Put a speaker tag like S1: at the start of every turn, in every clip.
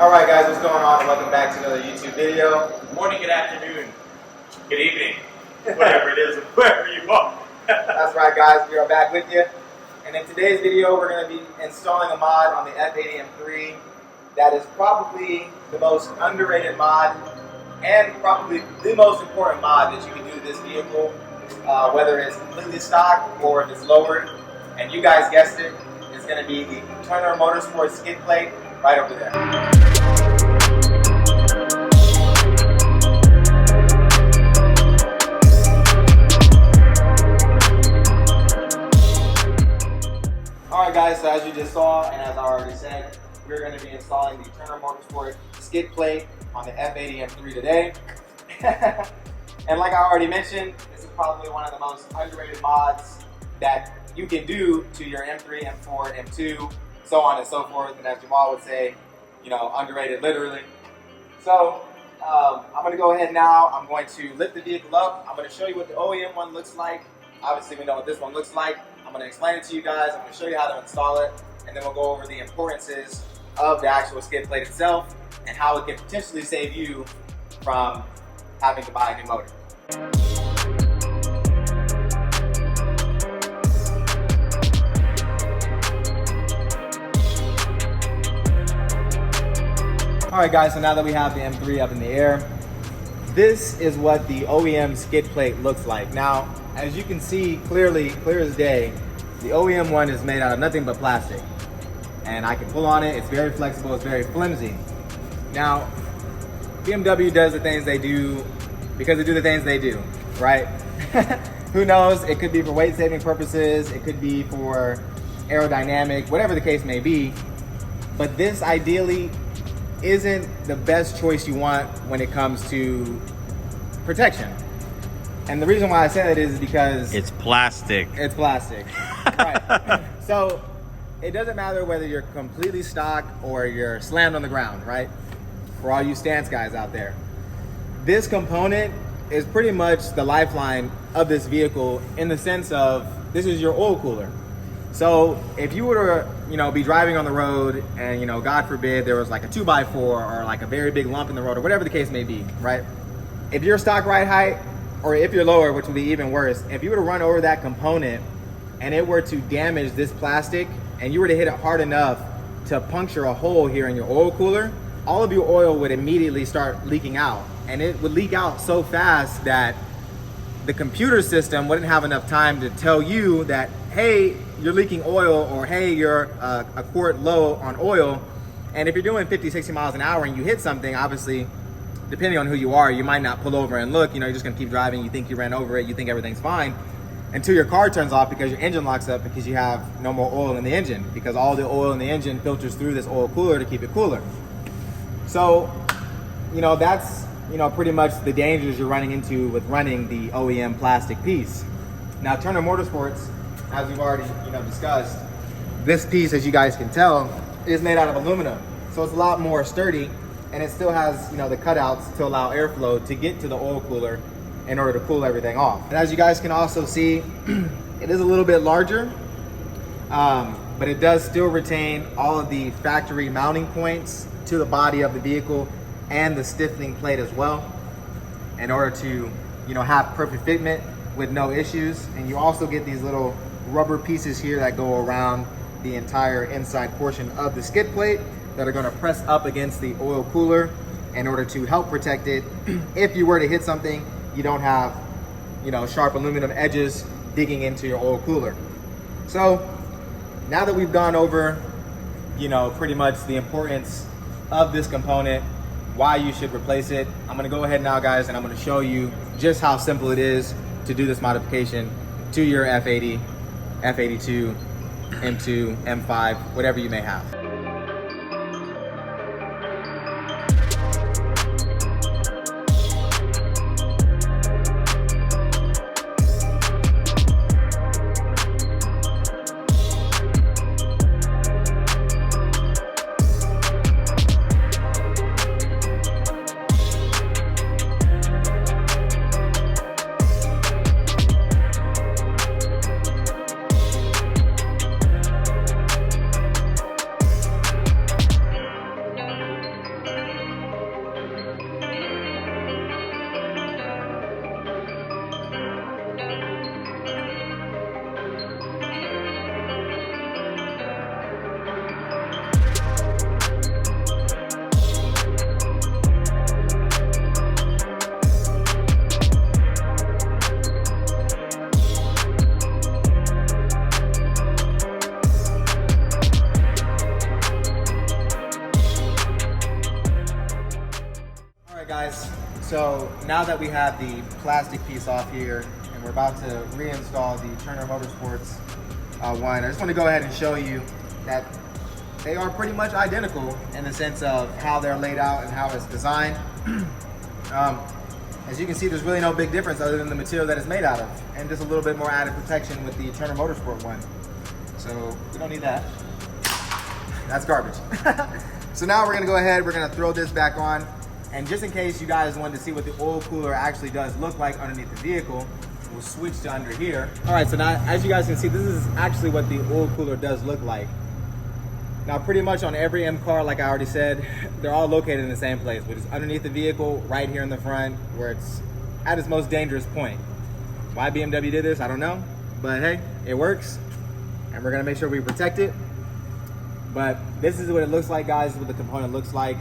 S1: Alright guys, what's going on? Welcome back to another YouTube video.
S2: Good morning, good afternoon, good evening, whatever it is, wherever you are.
S1: That's right guys, we are back with you. And in today's video, we're going to be installing a mod on the F80 M3 that is probably the most underrated mod and probably the most important mod that you can do to this vehicle, whether it's completely stock or if it's lowered. And you guys guessed it, it's going to be the Turner Motorsport skid plate right over there. Alright guys, so as you just saw, and as I already said, we're going to be installing the Turner Motorsport skid plate on the F80 M3 today. And like I already mentioned, this is probably one of the most underrated mods that you can do to your M3, M4, M2, so on and so forth. And as Jamal would say, you know, underrated literally. So I'm going to go ahead now. I'm going to lift the vehicle up. I'm going to show you what the OEM one looks like. Obviously we know what this one looks like. I'm going to explain it to you guys. I'm going to show you how to install it, and then we'll go over the importances of the actual skid plate itself and how it can potentially save you from having to buy a new motor. Alright guys, so now that we have the M3 up in the air, this is what the OEM skid plate looks like. Now, as you can see clear as day, the OEM one is made out of nothing but plastic. And I can pull on it, it's very flexible, it's very flimsy. Now, BMW does the things they do because they do the things they do, right? Who knows, it could be for weight saving purposes, it could be for aerodynamic, whatever the case may be. But this ideally isn't the best choice you want when it comes to protection. And the reason why I say that is because
S2: It's plastic.
S1: It's plastic. Right. So it doesn't matter whether you're completely stock or you're slammed on the ground, right? For all you stance guys out there. This component is pretty much the lifeline of this vehicle in the sense of this is your oil cooler. So if you were to, be driving on the road and, God forbid, there was like a 2x4 or like a very big lump in the road or whatever the case may be, right? If you're stock ride height, or if you're lower, which would be even worse, if you were to run over that component and it were to damage this plastic and you were to hit it hard enough to puncture a hole here in your oil cooler, all of your oil would immediately start leaking out. And it would leak out so fast that the computer system wouldn't have enough time to tell you that, hey, you're leaking oil, or hey, you're a quart low on oil. And if you're doing 50, 60 miles an hour and you hit something, obviously, depending on who you are, you might not pull over and look, you're just gonna keep driving, you think you ran over it, you think everything's fine, until your car turns off because your engine locks up because you have no more oil in the engine, because all the oil in the engine filters through this oil cooler to keep it cooler. So, that's, pretty much the dangers you're running into with running the OEM plastic piece. Now, Turner Motorsports, as we've already, discussed, this piece, as you guys can tell, is made out of aluminum. So it's a lot more sturdy, and it still has, the cutouts to allow airflow to get to the oil cooler in order to cool everything off. And as you guys can also see, it is a little bit larger, but it does still retain all of the factory mounting points to the body of the vehicle and the stiffening plate as well, in order to, have perfect fitment with no issues. And you also get these little rubber pieces here that go around the entire inside portion of the skid plate that are going to press up against the oil cooler in order to help protect it. If you were to hit something, you don't have, sharp aluminum edges digging into your oil cooler. So now that we've gone over, pretty much the importance of this component, why you should replace it, I'm going to go ahead now, guys, and I'm going to show you just how simple it is to do this modification to your F80, F82, M2, M5, whatever you may have. guys, so now that we have the plastic piece off here and we're about to reinstall the Turner Motorsports one, I just want to go ahead and show you that they are pretty much identical in the sense of how they're laid out and how it's designed. As you can see, there's really no big difference other than the material that it's made out of, and just a little bit more added protection with the Turner Motorsport one. So we don't need that. That's garbage. So now we're gonna go ahead, we're gonna throw this back on, and just in case you guys wanted to see what the oil cooler actually does look like underneath the vehicle, we'll switch to under here. All right, so now as you guys can see, this is actually what the oil cooler does look like. Now pretty much on every M car, like I already said, they're all located in the same place, which is underneath the vehicle, right here in the front, where it's at its most dangerous point. Why BMW did this, I don't know, but hey, it works, and we're gonna make sure we protect it. But this is what it looks like, guys, what the component looks like.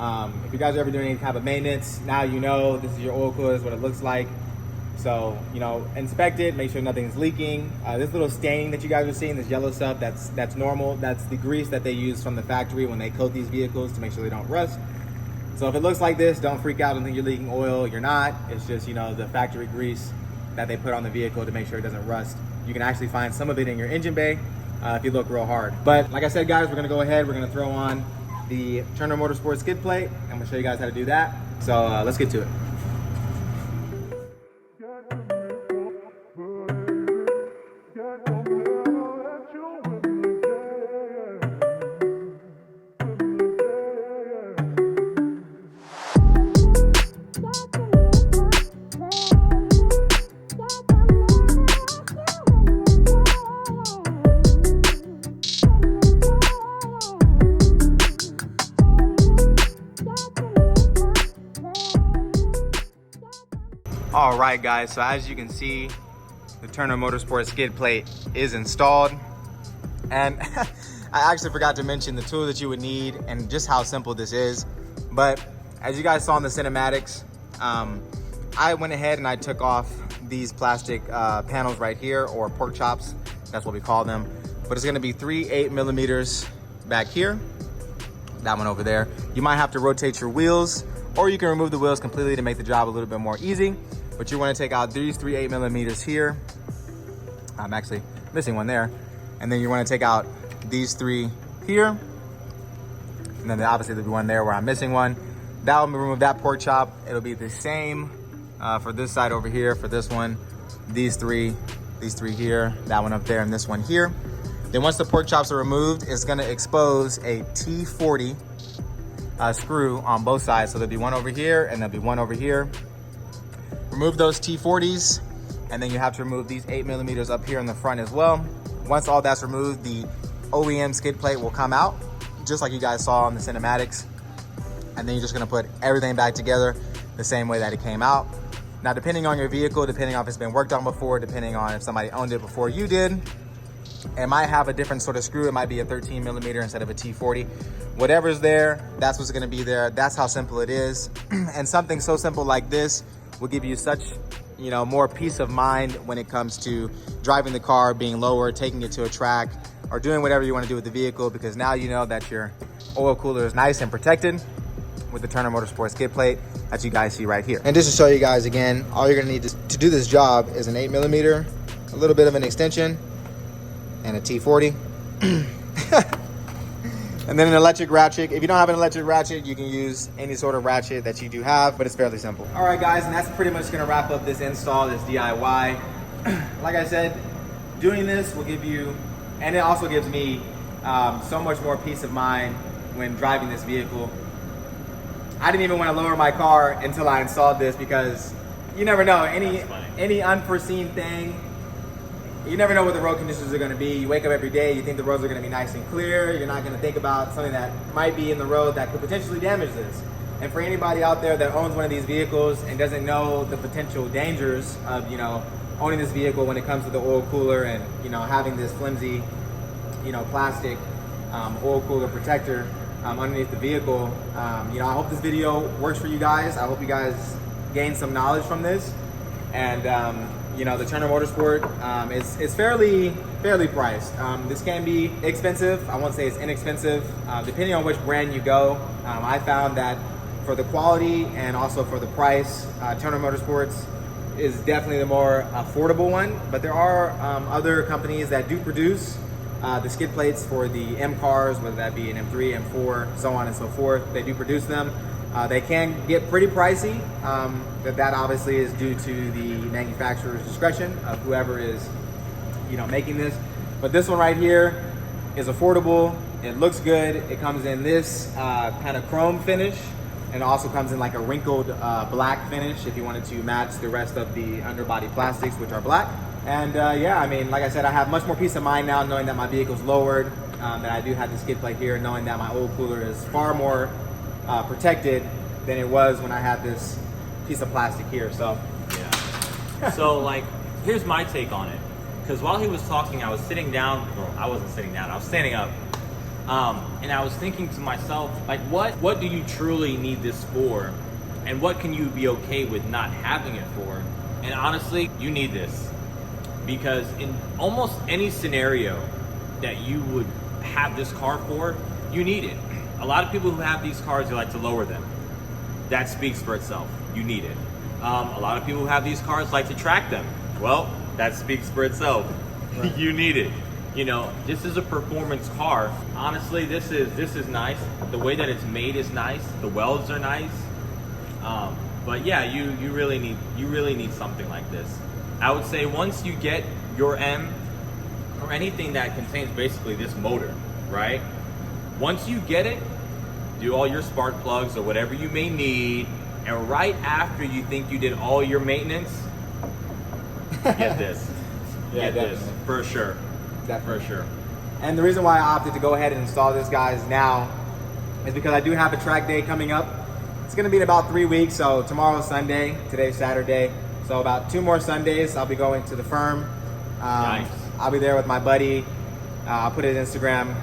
S1: If you guys are ever doing any type of maintenance, now you know this is your oil cooler, this is what it looks like. So, you know, inspect it, make sure nothing's leaking. This little staining that you guys are seeing, this yellow stuff, that's normal. That's the grease that they use from the factory when they coat these vehicles to make sure they don't rust. So if it looks like this, don't freak out and think you're leaking oil. You're not. It's just, you know, the factory grease that they put on the vehicle to make sure it doesn't rust. You can actually find some of it in your engine bay if you look real hard. But like I said, guys, we're gonna go ahead, we're gonna throw on the Turner Motorsport skid plate. I'm gonna show you guys how to do that. So let's get to it. All right, guys, so as you can see, the Turner Motorsport skid plate is installed. And I actually forgot to mention the tool that you would need and just how simple this is. But as you guys saw in the cinematics, I went ahead and I took off these plastic panels right here, or pork chops, that's what we call them. But it's gonna be 3 8mm back here, that one over there. You might have to rotate your wheels, or you can remove the wheels completely to make the job a little bit more easy. But you want to take out these 3 8mm here. I'm actually missing one there. And then you want to take out these 3 here. And then obviously there'll be one there where I'm missing one. That will remove that pork chop. It'll be the same for this side over here, for this one. These three here, that one up there, and this one here. Then once the pork chops are removed, it's going to expose a T40 screw on both sides. So there'll be one over here and there'll be one over here. Remove those T40s, and then you have to remove these 8mm up here in the front as well. Once all that's removed, the OEM skid plate will come out, just like you guys saw in the cinematics. And then you're just gonna put everything back together the same way that it came out. Now, depending on your vehicle, depending on if it's been worked on before, depending on if somebody owned it before you did, it might have a different sort of screw. It might be a 13mm instead of a T40. Whatever's there, that's what's gonna be there. That's how simple it is. And something so simple like this will give you such, you know, more peace of mind when it comes to driving the car, being lower, taking it to a track, or doing whatever you want to do with the vehicle, because now you know that your oil cooler is nice and protected with the Turner Motorsport skid plate that you guys see right here. And just to show you guys again, all you're gonna need to do this job is an 8mm, a little bit of an extension, and a T40. And then an electric ratchet. If you don't have an electric ratchet, you can use any sort of ratchet that you do have, but it's fairly simple. All right, guys, and that's pretty much gonna wrap up this install, this DIY. Like I said, doing this will give you, and it also gives me so much more peace of mind when driving this vehicle. I didn't even want to lower my car until I installed this, because you never know, any unforeseen thing. You never know what the road conditions are going to be. You wake up every day, you think the roads are going to be nice and clear. You're not going to think about something that might be in the road that could potentially damage this. And for anybody out there that owns one of these vehicles and doesn't know the potential dangers of, you know, owning this vehicle when it comes to the oil cooler and, you know, having this flimsy, you know, plastic oil cooler protector underneath the vehicle, you know, I hope this video works for you guys. I hope you guys gain some knowledge from this. And you know, the Turner Motorsport is fairly priced. This can be expensive. I won't say it's inexpensive. Depending on which brand you go, I found that for the quality and also for the price, Turner Motorsports is definitely the more affordable one, but there are other companies that do produce the skid plates for the M cars, whether that be an M3, M4, so on and so forth. They do produce them. They can get pretty pricey, but that obviously is due to the manufacturer's discretion of whoever is, you know, making this. But this one right here is affordable. It looks good. It comes in this kind of chrome finish, and it also comes in like a wrinkled black finish if you wanted to match the rest of the underbody plastics, which are black. And yeah, I mean, like I said, I have much more peace of mind now knowing that my vehicle's lowered, that I do have the skid plate here, knowing that my oil cooler is far more protected than it was when I had this piece of plastic here. So
S3: yeah. So like, here's my take on it. Because while he was talking, I was sitting down. Well, I wasn't sitting down. I was standing up. And I was thinking to myself, like, what do you truly need this for? And what can you be okay with not having it for? And honestly, you need this. Because in almost any scenario that you would have this car for, you need it. A lot of people who have these cars, they like to lower them. That speaks for itself. You need it. A lot of people who have these cars like to track them. Well, that speaks for itself. Right. You need it. You know, this is a performance car. Honestly, this is nice. The way that it's made is nice. The welds are nice. But yeah, you really need something like this. I would say once you get your M, or anything that contains basically this motor, right? Once you get it, do all your spark plugs or whatever you may need, and right after you think you did all your maintenance, get this.
S1: yeah,
S3: get
S1: definitely.
S3: this for sure.
S1: Definitely.
S3: For sure.
S1: And the reason why I opted to go ahead and install this, guys, now is because I do have a track day coming up. It's going to be in about 3 weeks. So tomorrow's Sunday, today's Saturday. So about 2 more Sundays, I'll be going to the firm.
S3: Nice.
S1: I'll be there with my buddy. I'll put his Instagram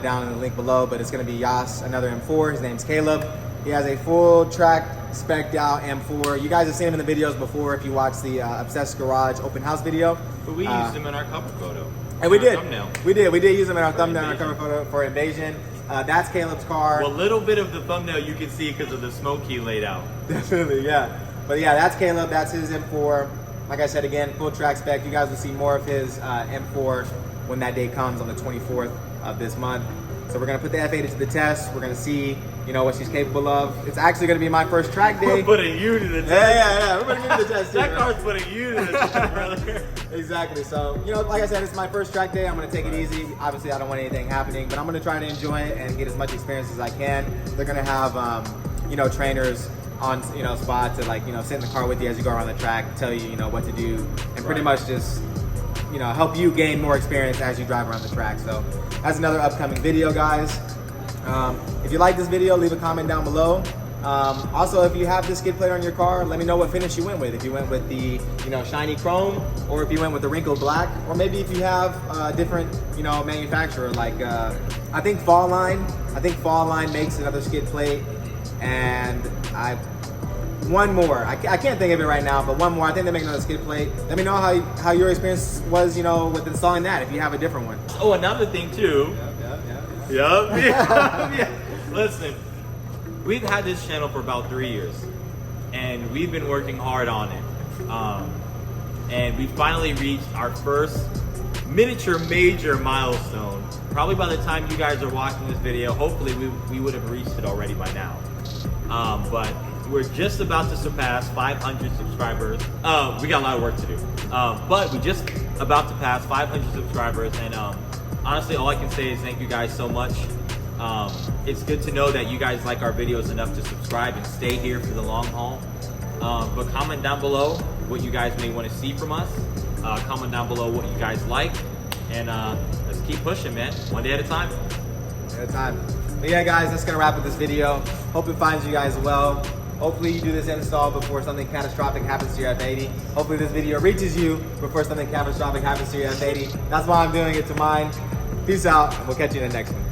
S1: down in the link below, but it's going to be Yas, another M4. His name's Caleb. He has a full track spec'd out M4. You guys have seen him in the videos before if you watch the Obsessed Garage open house video.
S3: But we used him in our cover photo.
S1: And we did.
S3: Thumbnail.
S1: We did use them in our thumbnail and our cover photo for Invasion. That's Caleb's car.
S3: Well, a little bit of the thumbnail you can see because of the smoke he laid out.
S1: Definitely, yeah. But yeah, that's Caleb. That's his M4. Like I said, again, full track spec. You guys will see more of his M4 when that day comes on the 24th of this month. So we're going to put the F80 to the test. We're going to see, you know, what she's capable of. It's actually going to be my first track day.
S3: We're putting you to the test.
S1: Yeah. We're putting you to the test.
S3: That car's putting you to the test, brother.
S1: Exactly. So, you know, like I said, it's my first track day. I'm going to take it easy. Obviously, I don't want anything happening, but I'm going to try to enjoy it and get as much experience as I can. They're going to have, you know, trainers on, you know, spot to, like, you know, sit in the car with you as you go around the track, tell you, you know, what to do, and pretty much just, you know, help you gain more experience as you drive around the track. So that's another upcoming video, guys. If you like this video, leave a comment down below. Also, if you have this skid plate on your car, let me know what finish you went with. If you went with the, you know, shiny chrome, or if you went with the wrinkled black, or maybe if you have a different, you know, manufacturer. Like I think Fall Line makes another skid plate, and one more. I can't think of it right now, but one more. I think they make another skid plate. Let me know how your experience was, you know, with installing that, if you have a different one.
S3: Oh, another thing too. Yup. Listen, we've had this channel for about 3 years, and we've been working hard on it. And we finally reached our first miniature major milestone. Probably by the time you guys are watching this video, hopefully we would have reached it already by now. But we're just about to surpass 500 subscribers. We got a lot of work to do. But we're just about to pass 500 subscribers, and honestly, all I can say is thank you guys so much. It's good to know that you guys like our videos enough to subscribe and stay here for the long haul. But comment down below what you guys may want to see from us. Comment down below what you guys like, and let's keep pushing, man. One day at a time.
S1: At a time. But yeah, guys, that's gonna wrap up this video. Hope it finds you guys well. Hopefully you do this install before something catastrophic happens to your F80. Hopefully this video reaches you before something catastrophic happens to your F80. That's why I'm doing it to mine. Peace out, and we'll catch you in the next one.